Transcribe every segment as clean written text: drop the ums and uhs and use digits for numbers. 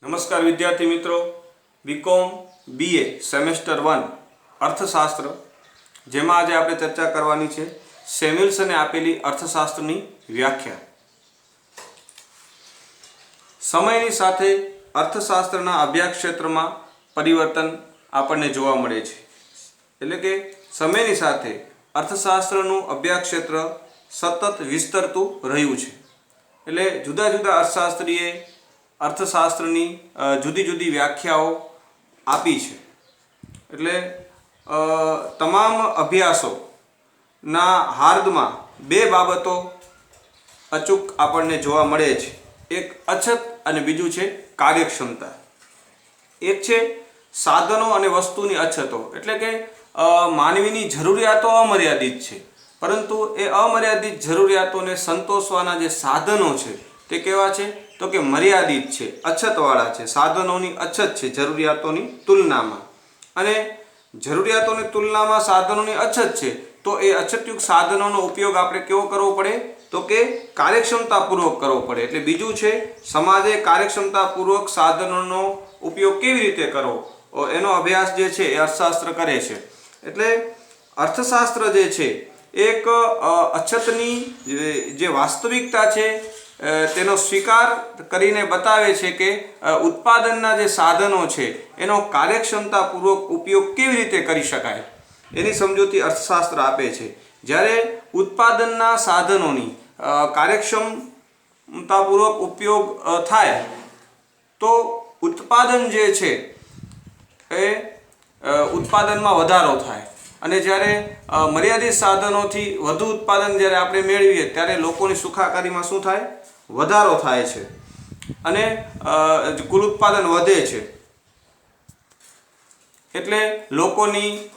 नमस्कार विद्यार्थी मित्रों, बीकॉम बीए सेमेस्टर 1 अर्थशास्त्र जेमां आज आपणे चर्चा करवानी छे सेम्युएल्सने आपेली अर्थशास्त्रनी व्याख्या। समयनी साथे अर्थशास्त्रना अभ्यास क्षेत्रमां परिवर्तन आपणे जोवा मळे छे। एटले के समयनी साथे अर्थशास्त्रनुं अभ्यास क्षेत्र सतत विस्तरतुं रह्युं छे। एटले जुदा जुदा अर्थशास्त्रीए अर्थशास्त्रनी जुदी जुदी व्याख्याओ आपी छे। एटले तमाम अभ्यासोना हार्दमां बे बाबतो अचूक आपणने जोवा मळे छे, एक अछत अने बीजुं छे कार्यक्षमता। एक छे साधनो अने वस्तुनी अछतो, एटले के मानवीनी जरूरियातो अमर्यादित छे, परंतु ए अमर्यादित जरूरियातोने संतोषवाना जे साधनो छे ते केवा छे तो कि मर्यादित छे, अछतवाळा छे। साधनोनी अछत छे जरूरियातोनी तुलनामां, अने जरूरियातोनी तुलनामां साधनोनी अछत छे तो ए अछतयुक्त साधनोनो उपयोग आपणे केवो करवो पड़े तो कि कार्यक्षमतापूर्वक करवो पड़े। एटले बीजुं छे समाजे कार्यक्षमतापूर्वक साधनोनो उपयोग केवी रीते करवो एनो अभ्यास जे छे ए अर्थशास्त्र करे छे। एटले अर्थशास्त्र जे छे एक अछतनी जे वास्तविकता छे तेनो स्वीकार करीने बतावे छे के उत्पादनना जे साधनो छे एनो कार्यक्षमतापूर्वक उपयोग केवी रीते करी शकाय एनी समजूती अर्थशास्त्र आपे छे। ज्यारे उत्पादनना साधनोनी कार्यक्षमतापूर्वक उपयोग थाय तो उत्पादन जे छे ए उत्पादनमां वधारो थाय, अने ज्यारे मर्यादित साधनोथी वधु उत्पादन ज्यारे आपणे मेळवीए त्यारे लोकोनी सुखाकारीमां शुं थाय, वधारो थाय छे, अने कुल उत्पादन वधे छे। एटले लोकोनी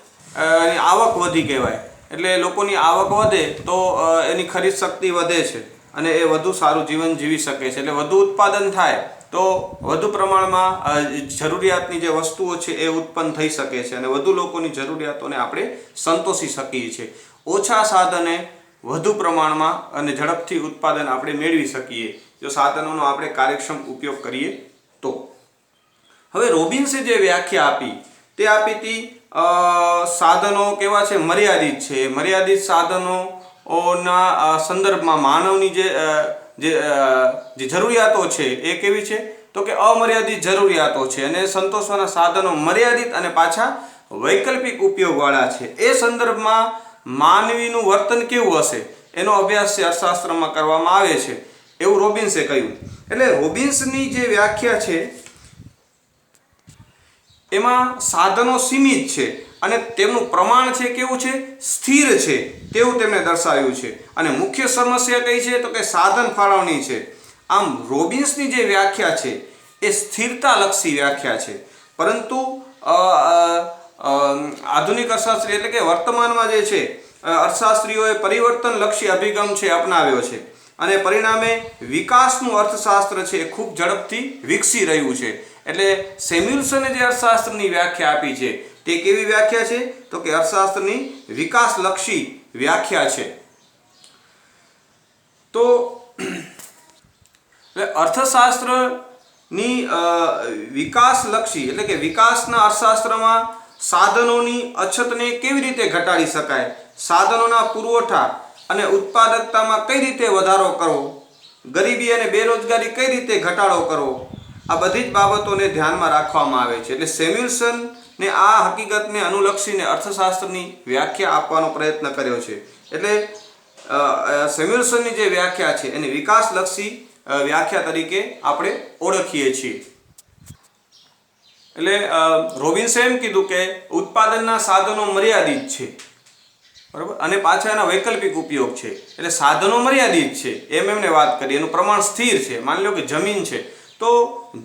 आवक वधी कहेवाय। एटले लोकोनी आवक वधे तो एनी खरीद शक्ति वधे छे अने ए वधु सारुं जीवन जीवी शके छे। एटले वधु उत्पादन थाय तो वधु प्रमाणमां जरूरियातनी जे वस्तुओ छे ए उत्पन्न थई शके छे अने वधु लोकोनी जरूरियातोने आपणे संतोषी शकीए छे। ओछा साधने વધુ પ્રમાણમાં અને ઝડપથી ઉત્પાદન આપણે મેળવી શકીએ જો સાધનોનો આપણે કાર્યક્ષમ ઉપયોગ કરીએ તો। હવે રોબિન્સે જે વ્યાખ્યા આપી તે આપી હતી સાધનો કેવા છે, મર્યાદિત છે। મર્યાદિત સાધનોના સંદર્ભમાં માનવની જે જરૂરિયાતો છે એ કેવી છે તો કે અમર્યાદિત જરૂરિયાતો છે અને સંતોષવાના સાધનો મર્યાદિત અને પાછા વૈકલ્પિક ઉપયોગવાળા છે। એ સંદર્ભમાં मानवीनु वर्तन केवुं हशे एनो अभ्यास अर्थशास्त्रमां करवामां आवे छे एवुं रोबिन्से कह्युं। एटले रोबिन्सनी जे व्याख्या छे एमां साधनो सीमित छे अने तेमनुं प्रमाण छे केवुं छे, स्थिर छे तेवुं तेमणे दर्शाव्युं छे। अने मुख्य समस्या कई छे तो कि साधन फाळवणी छे। आम रोबिन्सनी जे व्याख्या छे ए स्थिरतालक्षी व्याख्या छे, परंतु आधुनिक अर्थशास्त्री एटले के वर्तमानमां जे छे अर्थशास्त्रीओए परिवर्तनलक्षी अभिगम छे अपनाव्यो छे अने परिणामे विकासनुं अर्थशास्त्र छे खूब झड़पथी विकसी रह्युं छे। एटले सेम्युएल्सने जे अर्थशास्त्रनी व्याख्या आपी छे ते केवी व्याख्या छे तो कि अर्थशास्त्रनी विकासलक्षी व्याख्या छे। तो अर्थशास्त्रनी विकासलक्षी एटले के विकासना अर्थशास्त्रमां साधनोनी अछतने केवी रीते घटाड़ी शकाय, साधनोना पुरवठा अने उत्पादकतामां कई रीते वधारो करवो, गरीबी अने बेरोजगारी कई रीते घटाडो करवो, आ बधी ज बाबतोने ध्यानमां राखवामां आवे छे। एटले सेम्युएल्सने आ हकीकतने अनुलक्षीने अर्थशास्त्रनी व्याख्या आपवानो प्रयत्न कर्यो छे। एटले सेम्युएल्सनी जे व्याख्या छे एने विकासलक्षी व्याख्या तरीके आपणे ओळखीए छीए। એટલે રોબિન્સે એમ કીધું કે ઉત્પાદનના સાધનો મર્યાદિત છે, બરાબર, અને પાછા એના વૈકલ્પિક ઉપયોગ છે। એટલે સાધનો મર્યાદિત છે એમ એમને વાત કરી, એનું પ્રમાણ સ્થિર છે। માની લો કે જમીન છે તો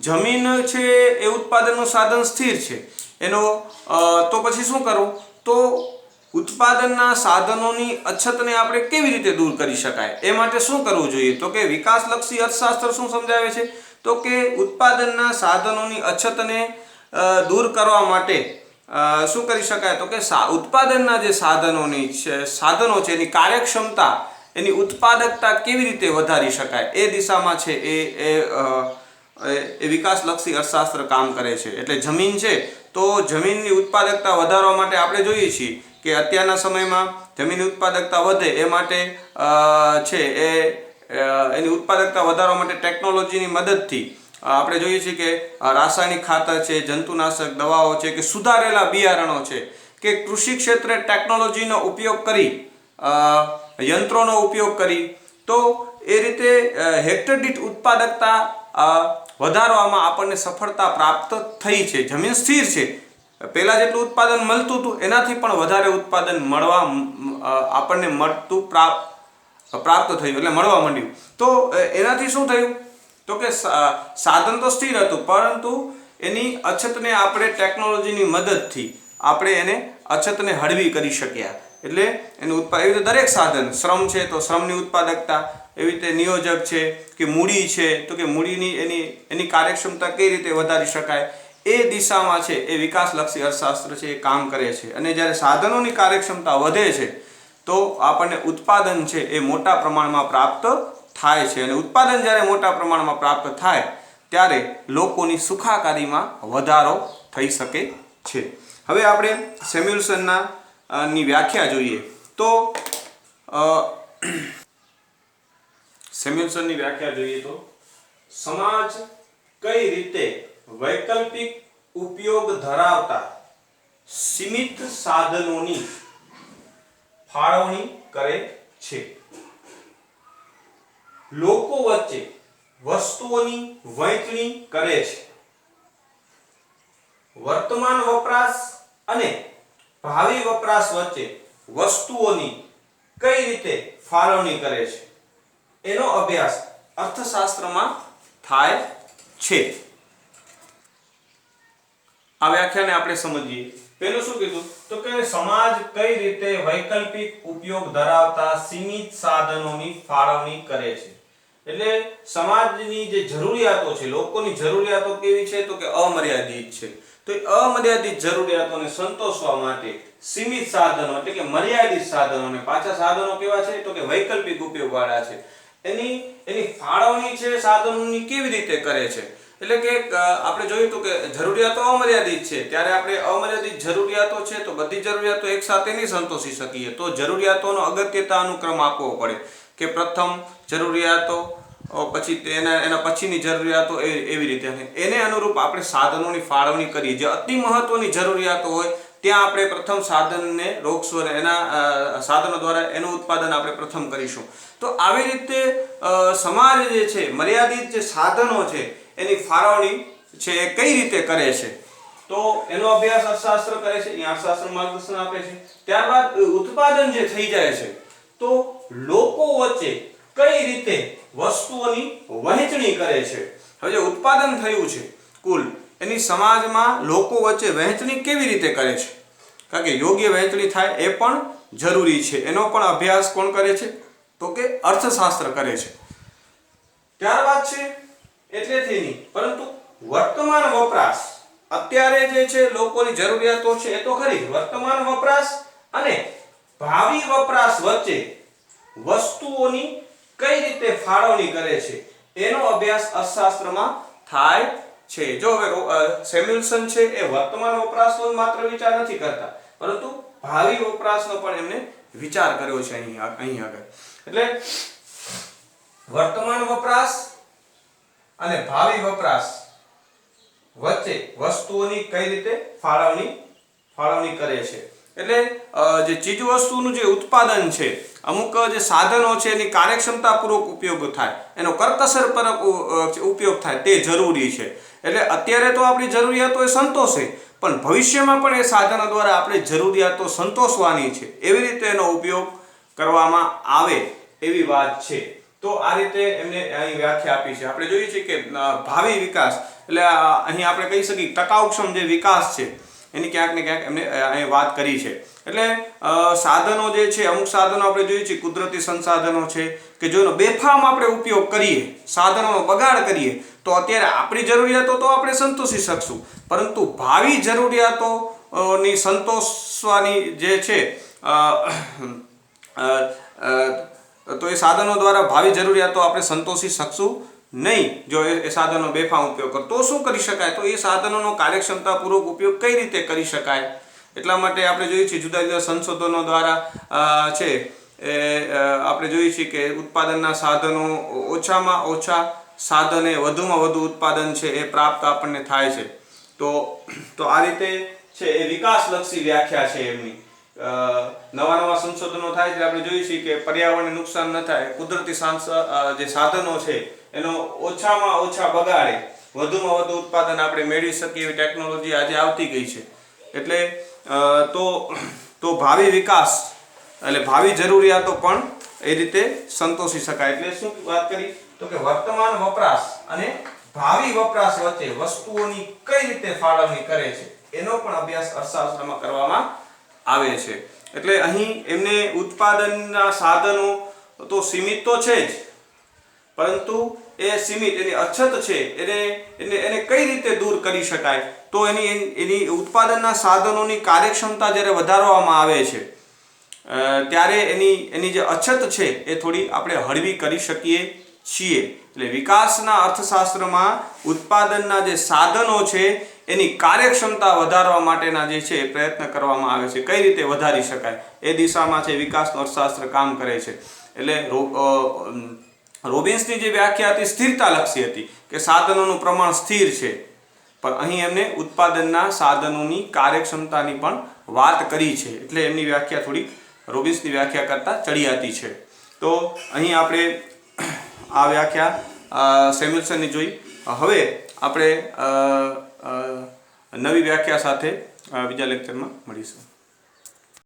જમીન છે એ ઉત્પાદનનું સાધન સ્થિર છે એનો તો પછી શું કરવું તો ઉત્પાદનના સાધનોની અછતને આપણે કેવી રીતે દૂર કરી શકાય એ માટે શું કરવું જોઈએ તો કે વિકાસલક્ષી અર્થશાસ્ત્ર શું સમજાવે છે તો કે ઉત્પાદનના સાધનોની અછતને दूर करवा माटे शुं करी शकाय तो कि उत्पादनना जे साधनो छे एनी कार्यक्षमता एनी उत्पादकता केवी रीते वधारी शकाय ए दिशामां छे ए એ વિકાસલક્ષી અર્થશાસ્ત્ર કામ કરે છે. એટલે જમીન છે તો જમીનની ઉત્પાદકતા વધારવા માટે આપણે જોઈએ છીએ કે અત્યારના સમયમાં જમીનની ઉત્પાદકતા વધે એ માટે છે એની ઉત્પાદકતા વધારવા માટે ટેકનોલોજીની મદદથી આપણે જોઈએ છીએ કે રાસાયણિક ખાતર છે, જંતુનાશક દવાઓ છે કે સુધારેલા બિયારણો છે કે કૃષિ ક્ષેત્રે ટેકનોલોજીનો ઉપયોગ કરી યંત્રોનો ઉપયોગ કરી તો એ રીતે હેક્ટર દીઠ ઉત્પાદકતા વધારવામાં આપણને સફળતા પ્રાપ્ત થઈ છે. જમીન સ્થિર છે, પહેલાં જેટલું ઉત્પાદન મળતું હતું એનાથી પણ વધારે ઉત્પાદન આપણને મળતું પ્રાપ્ત થયું એટલે મળવા માંડ્યું. તો એનાથી શું થયું તો કે સાધન તો સ્થિર હતું પરંતુ એની અછતને આપણે ટેકનોલોજીની મદદથી આપણે એને અછતને હળવી કરી શક્યા. એટલે એનું એવી રીતે દરેક સાધન, શ્રમ છે તો શ્રમની ઉત્પાદકતા, એવી રીતે નિયોજક છે કે મૂડી છે તો કે મૂડીની એની કાર્યક્ષમતા કઈ રીતે વધારી શકાય એ દિશામાં છે એ વિકાસલક્ષી અર્થશાસ્ત્ર છે એ કામ કરે છે. અને જ્યારે સાધનોની કાર્યક્ષમતા વધે છે તો આપણને ઉત્પાદન છે એ મોટા પ્રમાણમાં પ્રાપ્ત થાય છે. અને ઉત્પાદન જ્યારે મોટા પ્રમાણમાં પ્રાપ્ત થાય ત્યારે લોકોની સુખાકારીમાં વધારો થઈ શકે છે. હવે આપણે સેમ્યુએલ્સનના ની વ્યાખ્યા જોઈએ તો સેમ્યુએલ્સનની વ્યાખ્યા જોઈએ તો સમાજ કઈ રીતે વૈકલ્પિક ઉપયોગ ધરાવતા સીમિત સાધનોની ફાળવણી કરે છે, લોકો વચ્ચે વસ્તુઓની વહેંચણી કરે છે, વર્તમાન વપરાશ અને ભાવિ વપરાશ વચ્ચે વસ્તુઓની કઈ રીતે ફાળવણી કરે છે એનો અભ્યાસ અર્થશાસ્ત્રમાં થાય છે. આ વ્યાખ્યાને આપણે સમજીએ. પહેલું શું કીધું તો કે સમાજ કઈ રીતે વૈકલ્પિક ઉપયોગ ધરાવતા સીમિત સાધનોની ફાળવણી કરે છે. એટલે સમાજની જે જરૂરિયાતો છે, લોકોની જરૂરિયાતો કેવી છે તો કે અમર્યાદિત છે. તો એ અમર્યાદિત જરૂરિયાતોને સંતોષવા માટે સીમિત સાધનો એટલે કે મર્યાદિત સાધનો, અને પાછા સાધનો કેવા છે તો કે વૈકલ્પિક ઉપયોગવાળા છે, એની ફાળવણી છે સાધનોની કેવી રીતે કરે છે. એટલે કે આપણે જોયું તો કે જરૂરિયાતો અમર્યાદિત છે ત્યારે આપણે અમર્યાદિત જરૂરિયાતો છે તો બધી જરૂરિયાતો એકસાથે નહીં સંતોષી શકીએ. તો જરૂરિયાતોનો અગત્યતા અનુક્રમ આપવો પડે કે પ્રથમ જરૂરિયાતો પછી એના પછીની જરૂરિયાતો એવી રીતે એને અનુરૂપ આપણે સાધનોની ફાળવણી કરીએ. જે અતિ મહત્વની જરૂરિયાતો હોય ત્યાં આપણે પ્રથમ સાધનને રોકશું અને એના સાધનો દ્વારા એનું ઉત્પાદન આપણે પ્રથમ કરીશું. તો આવી રીતે સમાજ જે છે મર્યાદિત જે સાધનો છે એની ફાળવણી છે એ કઈ રીતે કરે છે તો એનો અભ્યાસ અર્થશાસ્ત્ર કરે છે. અહીંયા અર્થશાસ્ત્ર માર્ગદર્શન આપે છે. ત્યારબાદ ઉત્પાદન જે થઈ જાય છે તો લોકો વચ્ચે કઈ રીતે વસ્તુઓની વહેંચણી કરે છે. હવે જે ઉત્પાદન થયું છે કુલ એની સમાજમાં લોકો વચ્ચે વહેંચણી કેવી રીતે કરે છે, કારણ કે યોગ્ય વહેંચણી થાય એ પણ જરૂરી છે. એનો પણ અભ્યાસ કોણ કરે છે તો કે અર્થશાસ્ત્ર કરે છે. ત્યારબાદ છે એટલેથી નહીં પરંતુ વર્તમાન વપરાશ, અત્યારે જે છે લોકોની જરૂરિયાતો છે એ તો ખરી, વર્તમાન વપરાશ અને ભાવિ વપરાશ વચ્ચે વસ્તુઓની કઈ રીતે ફાળવણી કરે છે એનો અભ્યાસ અર્થશાસ્ત્રમાં થાય છે. જો હવે સેમ્યુએલ્સન છે એ વર્તમાન વપરાશનો માત્ર વિચાર નથી કરતા પરંતુ ભાવિ વપરાશનો પણ એમને વિચાર કર્યો છે અહીં આગળ. એટલે વર્તમાન વપરાશ અને ભાવિ વપરાશ વચ્ચે વસ્તુઓની કઈ રીતે ફાળવણી કરે છે. એટલે જે ચીજ વસ્તુનું જે ઉત્પાદન છે, અમુક જે સાધનો છે એની કાર્યક્ષમતાપૂર્વક ઉપયોગ થાય, એનો કરકસરપૂર્વક ઉપયોગ થાય તે જરૂરી છે. એટલે અત્યારે તો આપણી જરૂરિયાતો એ સંતોષે પણ ભવિષ્યમાં પણ એ સાધનો દ્વારા આપણે જરૂરિયાતો સંતોષવાની છે એવી રીતે એનો ઉપયોગ કરવામાં આવે એવી વાત છે. તો આ રીતે એમને અહીં વ્યાખ્યા આપી છે. આપણે જોઈએ છીએ કે ભાવિ વિકાસ એટલે અહીં આપણે કહી શકીએ ટકાઉક્ષમ જે વિકાસ છે એની ક્યાંક ને ક્યાંક એમને અહીં વાત કરી છે. એટલે સાધનો જે છે, અમુક સાધનો આપણે જોઈએ છીએ કુદરતી સંસાધનો છે કે જેનો બેફામ આપણે ઉપયોગ કરીએ, સાધનોનો બગાડ કરીએ તો અત્યારે આપણી જરૂરિયાતો તો આપણે સંતોષી શકશું પરંતુ ભાવિ જરૂરિયાતોની સંતોષવાની જે છે તો એ સાધનો દ્વારા ભાવિ જરૂરિયાતો આપણે સંતોષી શકશું નહીં જો એ સાધનો બેફામ ઉપયોગ કરે તો શું કરી શકાય, તો એ સાધનોનો કાર્યક્ષમતાપૂર્વક ઉપયોગ કઈ રીતે કરી શકાય. એટલા માટે આપણે જોઈએ છીએ જુદા જુદા સંશોધનો દ્વારા છે એ આપણે જોઈએ છીએ કે ઉત્પાદનના સાધનો ઓછામાં ઓછા સાધને વધુમાં વધુ ઉત્પાદન છે એ પ્રાપ્ત આપણને થાય છે. તો આ રીતે છે એ વિકાસલક્ષી વ્યાખ્યા છે એમની. નવા નવા સંશોધનો થાય છે આપણે જોઈએ છીએ કે પર્યાવરણને નુકસાન ન થાય, કુદરતી જે સાધનો છે એનો ઓછામાં ઓછા બગાડે વધુમાં વધુ ઉત્પાદન આપણે મેળવી શકીએ એવી ટેકનોલોજી આજે આવતી ગઈ છે. એટલે તો ભાવિ વિકાસ એટલે ભાવિ જરૂરિયાતો પણ એ રીતે સંતોષી શકાય. એટલે શું વાત કરી તો કે વર્તમાન વપરાશ અને ભાવિ વપરાશ વચ્ચે વસ્તુઓની કઈ રીતે ફાળવણી કરે છે એનો પણ અભ્યાસ અર્થશાસ્ત્રમાં કરવામાં આવે છે. એટલે અહીં એમને ઉત્પાદનના સાધનો તો સીમિત તો છે જ, પરંતુ એ સીમિત એની અછત છે એને કઈ રીતે દૂર કરી શકાય, તો એની ઉત્પાદનના સાધનોની કાર્યક્ષમતા જ્યારે વધારવામાં આવે છે ત્યારે એની જે અછત છે એ થોડી આપણે હળવી કરી શકીએ છીએ. એટલે વિકાસના અર્થશાસ્ત્રમાં ઉત્પાદનના જે સાધનો છે એની કાર્યક્ષમતા વધારવા માટેના જે છે પ્રયત્ન કરવામાં આવે છે. કઈ રીતે વધારી શકાય એ દિશામાં છે વિકાસનું અર્થશાસ્ત્ર કામ કરે છે. એટલે રોબિન્સની જે વ્યાખ્યા હતી સ્થિરતાલક્ષી હતી કે સાધનોનું પ્રમાણ સ્થિર છે, પણ અહીં એમને ઉત્પાદનના સાધનોની કાર્યક્ષમતાની પણ વાત કરી છે. એટલે એમની વ્યાખ્યા થોડી રોબિન્સની વ્યાખ્યા કરતાં ચડિયાતી છે. તો અહીં આપણે આ વ્યાખ્યા સેમ્યુએલ્સનની જોઈ. હવે આપણે નવી વ્યાખ્યા સાથે બીજા લેક્ચરમાં મળીશું.